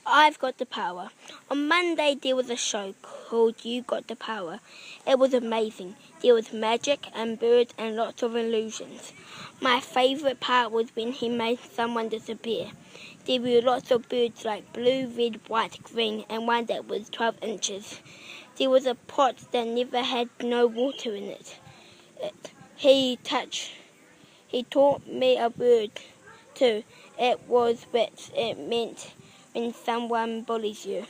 I've got the power. On Monday there was a show called You Got the Power. It was amazing. There was magic and birds and lots of illusions. My favourite part was when he made someone disappear. There were lots of birds like blue, red, white, green, and one that was 12 inches. There was a pot that never had no water in it. He taught me a word too. It was wit. It meant when someone bullies you.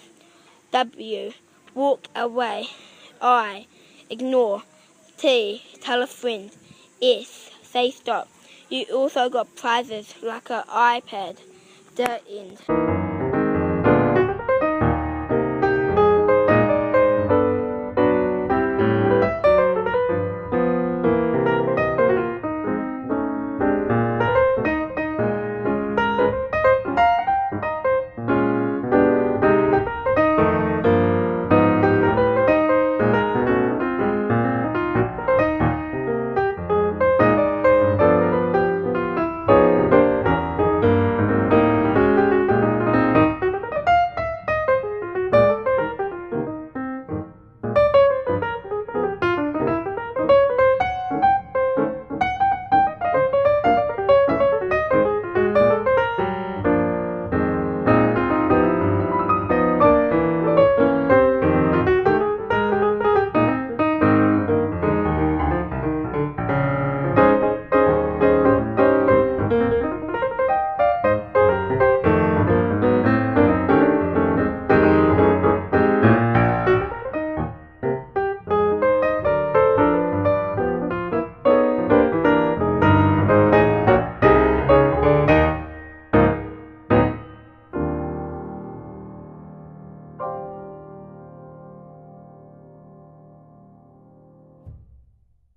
W, walk away. I, ignore. T, tell a friend. S, say stop. You also got prizes like an iPad. The end.